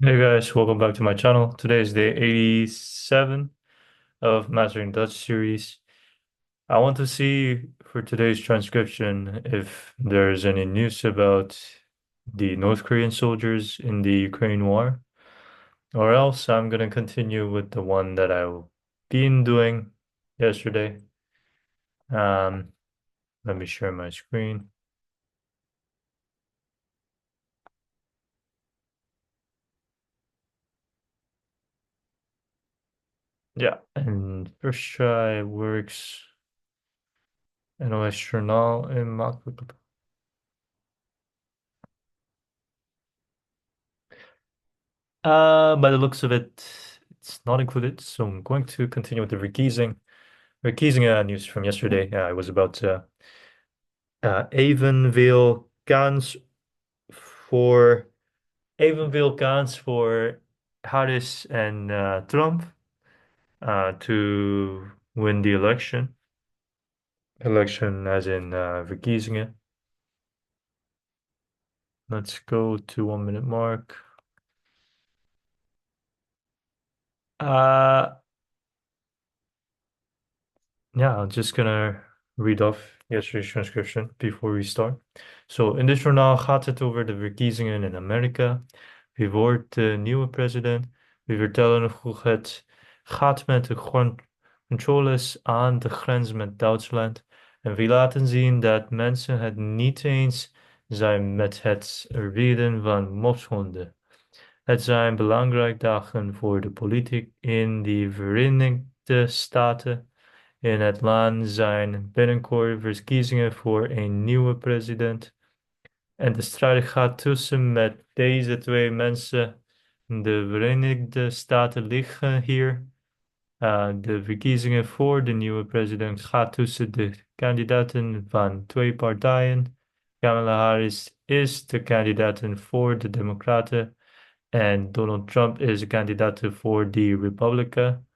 Hey guys, welcome back to my channel. Today is day 87 of Mastering Dutch series. I want to see for today's transcription if there's any news about the North Korean soldiers in the Ukraine war, or else I'm gonna continue with the one that I've been doing yesterday. Um, Let me share my screen. Yeah, and first try works NOS Journal in MacBook. By the looks of it, it's not included, so I'm going to continue with the Verkiezing. Verkiezing news from yesterday. It was about Evenveel Kans for Harris and Trump to win the election. Election as in Verkiezingen. Let's go to 1 minute mark. Uh, Yeah, I'm just gonna read off yesterday's transcription before we start. So, in dit journaal gaat het over de verkiezingen in Amerika. Wie wordt de nieuwe president? We vertellen hoe het gaat met de controles aan de grens met Duitsland. En we laten zien dat mensen het niet eens zijn met het redden van mopshonden. Het zijn belangrijke dagen voor de politiek in de Verenigde Staten. In het land zijn binnenkort verkiezingen voor een nieuwe president. En de strijd gaat tussen met deze twee mensen. De Verenigde Staten liggen hier. De verkiezingen voor de nieuwe president gaat tussen de kandidaten van twee partijen. Kamala Harris is de kandidaat voor de Democraten en Donald Trump is de kandidaat voor de Republikeinen.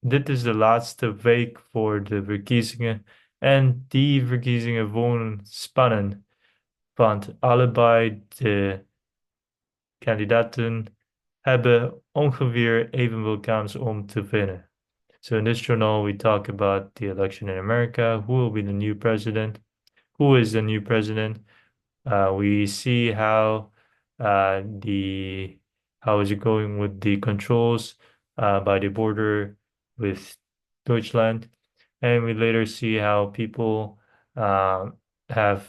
Dit is de laatste week voor de verkiezingen en die verkiezingen worden spannend, want allebei de kandidaten hebben ongeveer evenveel kans om te winnen. So in this journal, we talk about the election in America, who will be the new president, who is the new president. We see the how is it going with the controls by the border with Deutschland, and we later see how people have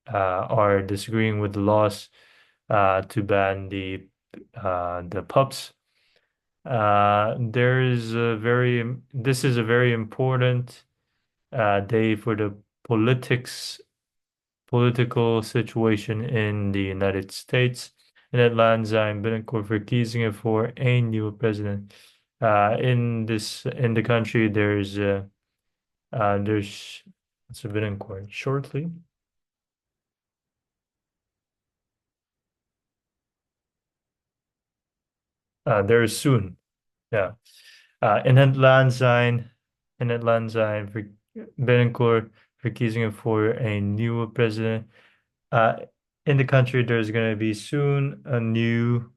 are disagreeing with the laws to ban the pubs. This is a very important day for the politics political situation in the United States. In het land zijn binnenkort verkiezingen voor een nieuwe president. In the country, there's what's a binnenkort shortly. There is soon. Yeah. In het land zijn binnenkort verkiezingen voor een nieuwe president. Uh, in the country, there's going to be soon a new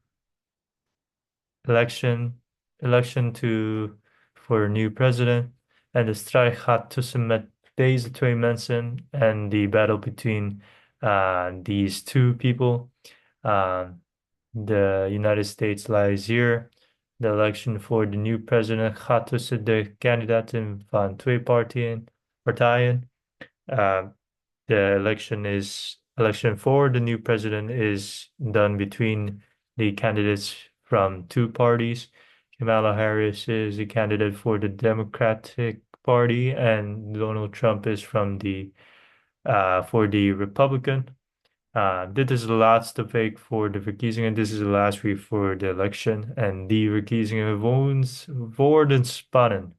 election, election for a new president. En de strijd gaat tussen met deze twee mensen and the battle between these two people. The United States lies here. The election for the new president gaat tussen de kandidaten van twee partijen. The election for the new president is done between the candidates from two parties. Kamala Harris is a candidate for the Democratic Party, and Donald Trump is from the for the Republican. Dit is de laatste week voor de verkiezingen. This is the last week for the election. And die verkiezingen worden spannend.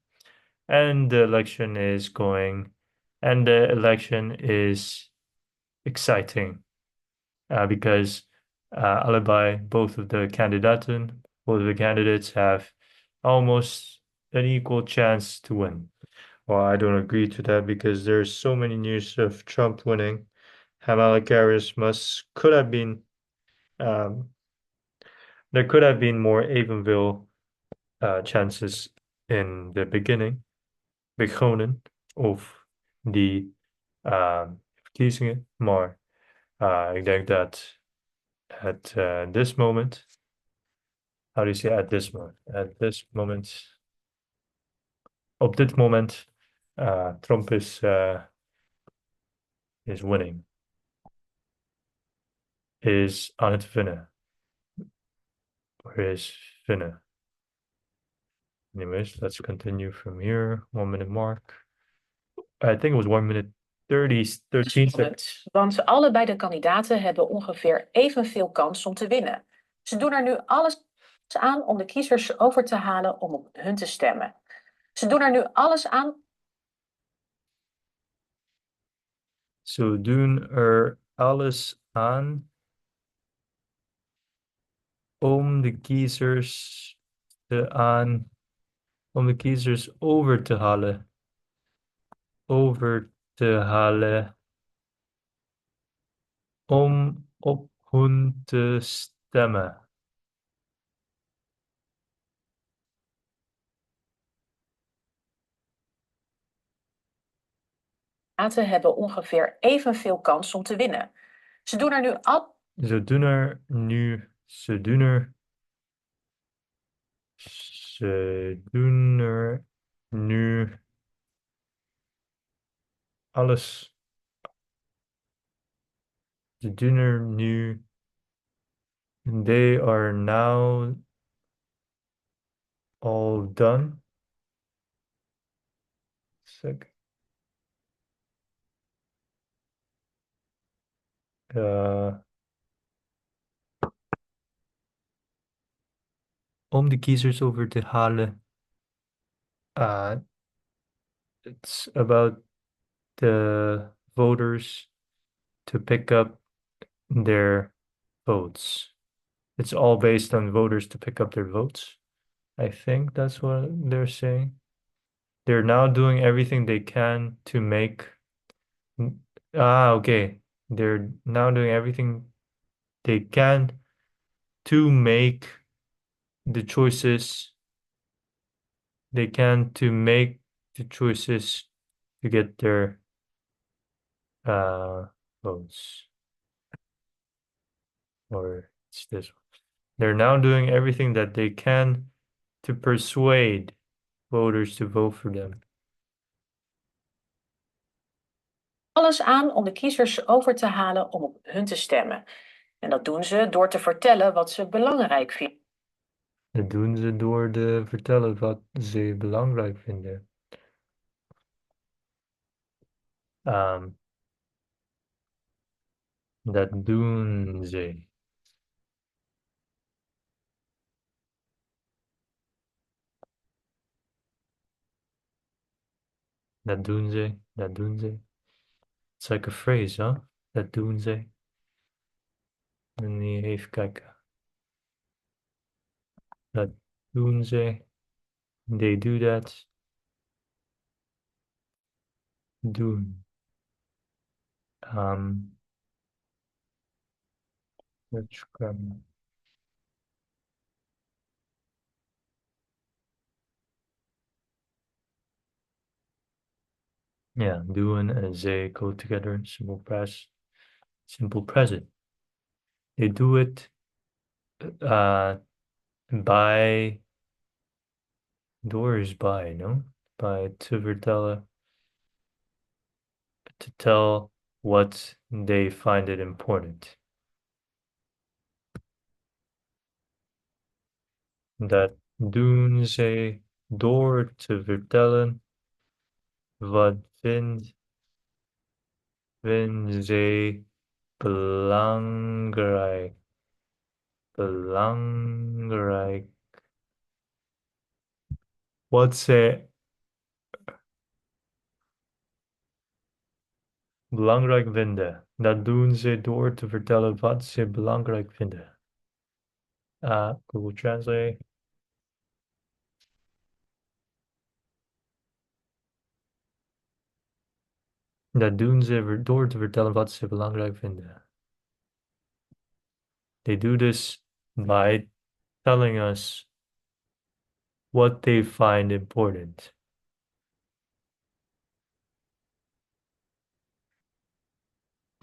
And the election is going, and the election is exciting because both of the candidates have almost an equal chance to win. Well, I don't agree to that because there's so many news of Trump winning. Kamala Harris could have been um, there could have been more evenveel chances in de begonnen of die verkiezingen. Maar ik denk dat at this moment, how do you say at this moment? At this moment, op dit moment, Trump is winning, is aan het winnen, or is winnen. Anyways, let's continue from here. 1 minute mark. I think it was 1 minute 13 seconds. Want allebei de kandidaten hebben ongeveer evenveel kans om te winnen. Ze doen er nu alles aan om de kiezers over te halen om op hun te stemmen. Ze doen er nu alles aan. Ze doen er alles aan om de kiezers om de kiezers over te halen. Over te halen. Om op hun te stemmen. Kandidaten hebben ongeveer evenveel kans om te winnen. Ze doen er nu Ze doen er nu. Ze doen er nu alles. Ze doen er nu. They are now all done. Sec. Om de kiezers over te halen. It's about the voters to pick up their votes. It's all based on voters to pick up their votes. I think that's what they're saying. They're now doing everything they can to make. Okay. They're now doing everything they can to make the choices they can to make the choices to get their votes. Or it's this one. They're now doing everything that they can to persuade voters to vote for them. alles aan om de kiezers over te halen om op hun te stemmen. En dat doen ze door te vertellen wat ze belangrijk vinden. Dat doen ze door te vertellen wat ze belangrijk vinden. Dat doen ze. Dat doen ze. Dat doen ze. It's like a phrase, huh? Dat doen ze. En even kijken. Dat doen ze. They do that. Doen. Dutch grammar. Yeah, doen and they go together. Simple past, simple present. They do it by door is by, no? By to vertellen, to tell what they find it important. Dat doen ze door te vertellen wat vinden ze belangrijk. Belangrijk. Wat ze belangrijk vinden. Dat doen ze door te vertellen wat ze belangrijk vinden. Google Translate. Dat doen ze door te vertellen wat ze belangrijk vinden. They do this by telling us what they find important.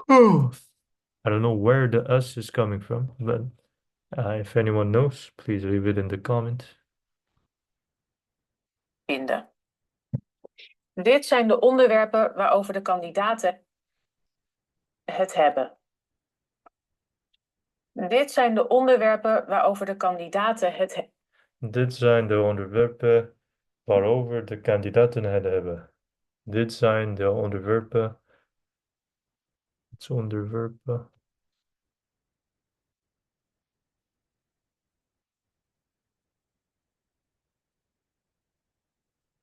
Oh, I don't know where the us is coming from, but if anyone knows, please leave it in the comment. Vinden. Dit zijn de onderwerpen waarover de kandidaten het hebben. Dit zijn de onderwerpen waarover de kandidaten het Dit zijn de onderwerpen waarover de kandidaten het hebben. Dit zijn de onderwerpen. Het onderwerpen.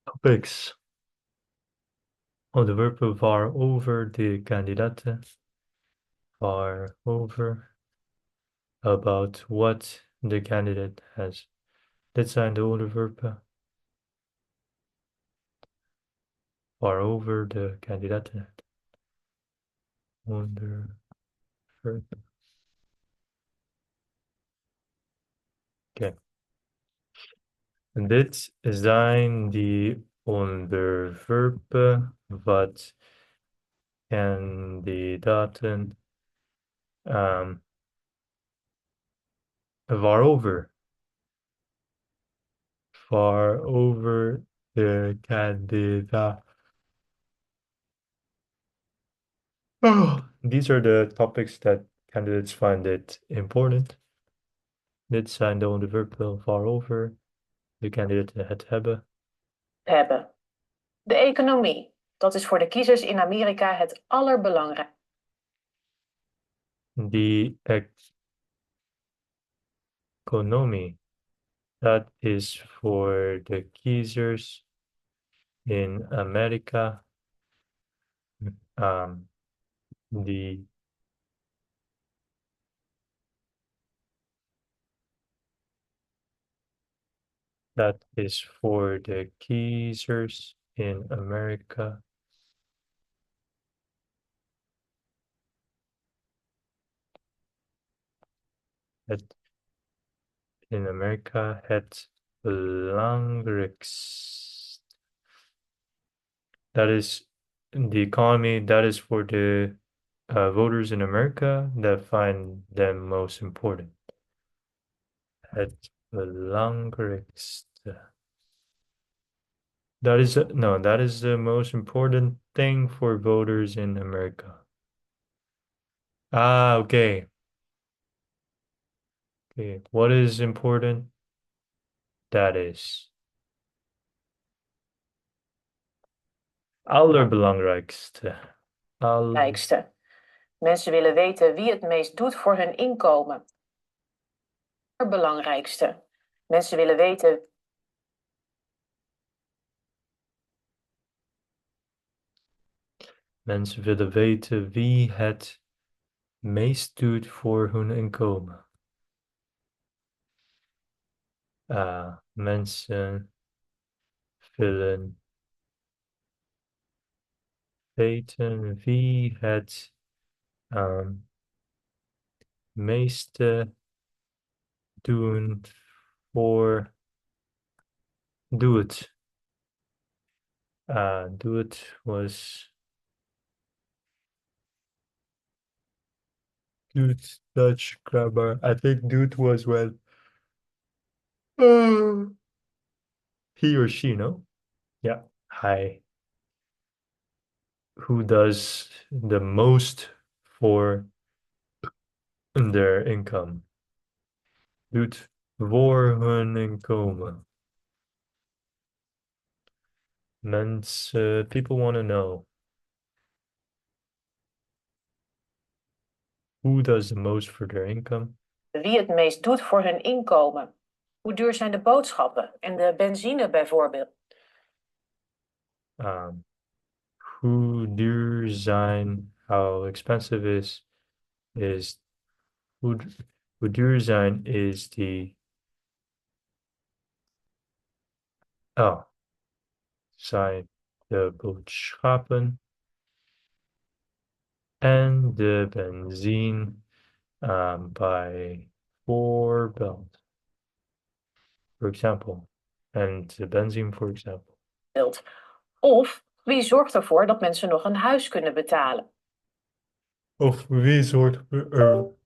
Topics. Onderwerpen waarover de kandidaten. Waarover. About what the candidate has. Dit zijn de onderwerpen waarover de kandidaten het onderwerpen. Oké. Dit zijn die onderwerpen wat kandidaten waarover de kandidaat. Oh, these are the topics that candidates find it important. Dit zijn de onderwerpen waarover de kandidaten het hebben. De economie. Dat is voor de kiezers in Amerika het allerbelangrijkste. The economy. Dat is voor de kiezers in Amerika. Die dat is voor de kiezers in Amerika. Het in Amerika het belangrijkst. That is the economy, that is for the voters in America that find them most important. Het belangrijkste. That is no, that is the most important thing for voters in America. Ah, okay. Okay, what is important? That is allerbelangrijkste. Mensen willen weten wie het meest doet voor hun inkomen. Belangrijkste. Mensen willen weten. Mensen willen weten wie het meest doet voor hun inkomen. Mensen willen weten wie het meeste doen voor doet. Doet was doet Dutch grammar. I think doet was when he or she, no? Yeah. Hi. Who does the most for their income? Doet voor hun inkomen. People want to know who does the most for their income. Wie het meest doet voor hun inkomen. Hoe duur zijn de boodschappen en de benzine bijvoorbeeld? Hoe duur zijn, how expensive is hoe duur zijn is die zijn de boodschappen en de benzine bijvoorbeeld. for example, and benzine, for example. wilt. Of wie zorgt ervoor dat mensen nog een huis kunnen betalen? Of wie zorgt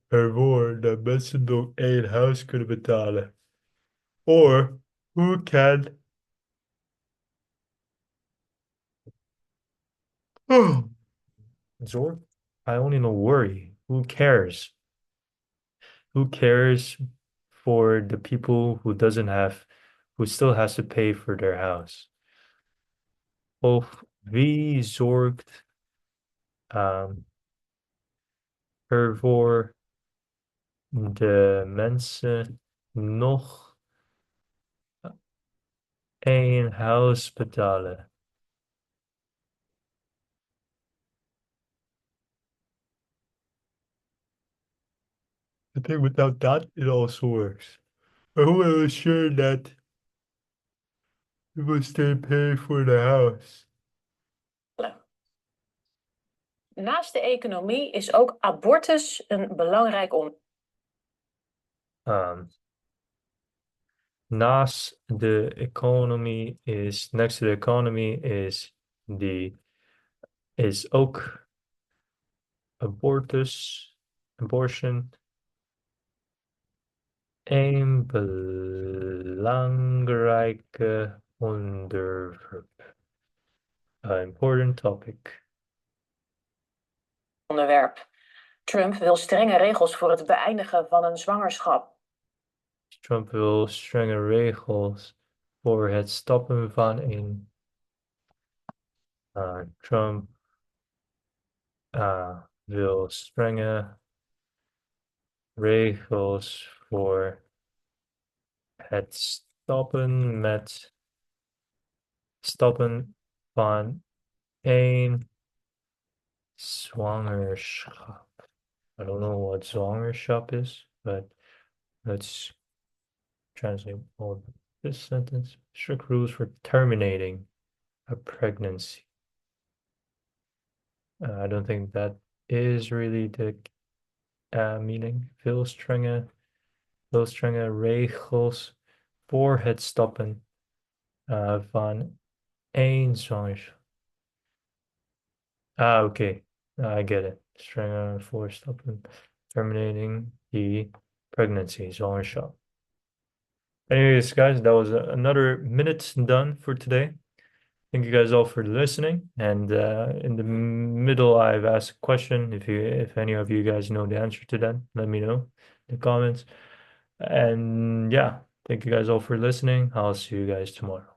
ervoor dat mensen nog één huis kunnen betalen? Or who can zorg? I only know worry. Who cares? Who cares for the people who still has to pay for their house? Of wie zorgt ervoor de mensen nog één huis betalen? I think without that, it also works. But who will ensure that people stay paying for the house? Naast de economie is ook abortus een belangrijk onderwerp. Naast de economy is, next to the economy is ook abortion, een belangrijke onderwerp. An important topic. Trump wil strenge regels voor het beëindigen van een zwangerschap. Trump wil strenge regels voor het stoppen van een. Trump wil strenge regels voor het stoppen van een zwangerschap. I don't know what zwangerschap is, but let's translate all this sentence. Strict rules for terminating a pregnancy. I don't think that is really the meaning. Veel strenge regels voor het stoppen van één zwangerschap. Okay. I get it. Strenge voor stoppen, terminating the pregnancy, zwangerschap. Anyways, guys, that was another minute done for today. Thank you guys all for listening. And in the middle, I've asked a question. If any of you guys know the answer to that, let me know in the comments. And yeah, thank you guys all for listening. I'll see you guys tomorrow.